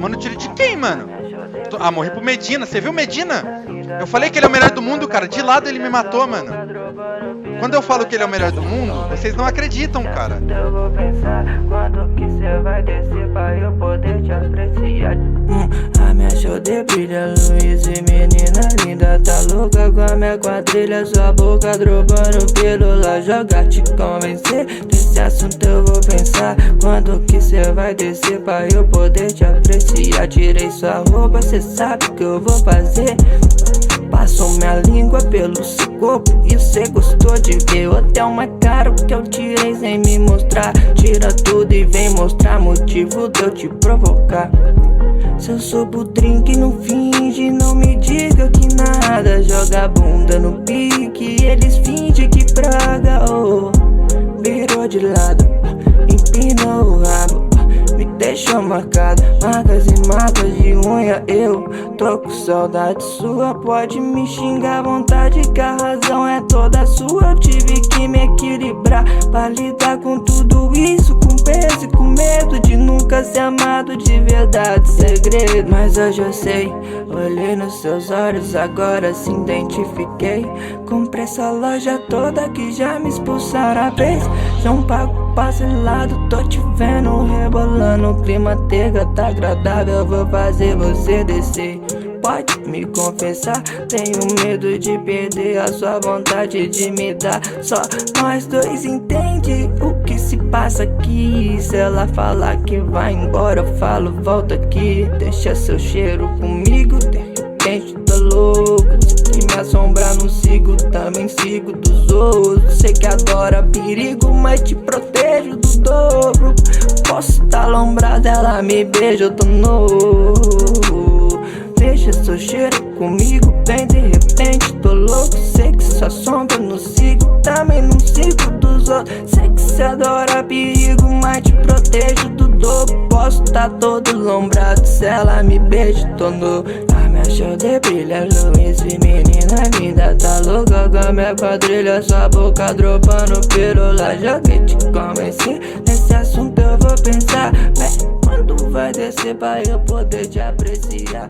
Tomando tiro de quem, mano? Ah, morri pro Medina. Você viu o Medina? Eu falei que ele é o melhor do mundo, cara. De lado ele me matou, mano. Quando eu falo que ele é o melhor do mundo, vocês não acreditam, cara. Eu vou pensar quando que cê vai descer pra eu poder te apreciar. A minha shoulder brilha, luz e menina linda. Tá louca com a minha quadrilha, sua boca drobando pelo lá. Jogar te convencer, desse assunto eu vou pensar. Quando que cê vai descer pra eu poder te apreciar. Tirei sua roupa, cê sabe que eu vou fazer. Passou minha língua pelo seu corpo e cê gostou de ver. Hotel mais caro que eu tirei sem me mostrar. Tira tudo e vem mostrar motivo de eu te provocar. Se eu sou pro drink, não finge, não me diga que nada. Joga a bunda no pique, eles fingem que praga. Oh, virou de lado, empinou o rabo, me deixou marcado, marcas e marcas de unha. Eu tô com saudade sua, pode me xingar à vontade, que a razão é toda sua. Eu tive que me equilibrar pra lidar com tudo isso, com peso e com medo de nunca ser amado de verdade, segredo. Mas hoje eu sei, olhei nos seus olhos, agora se identifiquei. Comprei essa loja toda que já me expulsaram a vez. Não pago parcelado, tô te vendo rebolando. O clima tega tá agradável, eu vou fazer você descer. Pode me confessar, tenho medo de perder a sua vontade de me dar. Só nós dois entende o que se passa aqui. Se ela falar que vai embora, eu falo volta aqui. Deixa seu cheiro comigo, de repente tô louco. Se me assombrar não sigo, também sigo dos outros. Sei que adora perigo, mas te protejo do dobro. Posso tá alombrada, ela me beija, eu tô novo. Deixa seu cheiro comigo, bem de repente tô louco. Sei que sua sombra não sigo, também não sigo dos outros. Sei que cê adora perigo, mas te protejo do dobro. Posso tá todo lombrado, se ela me beija, tô novo. A minha shoulder brilha, luz e menina linda. Tá louca com a minha quadrilha, sua boca dropando pelo lá. Joguei te convencer, nesse assunto eu vou pensar. Quando vai descer pra eu poder te apreciar?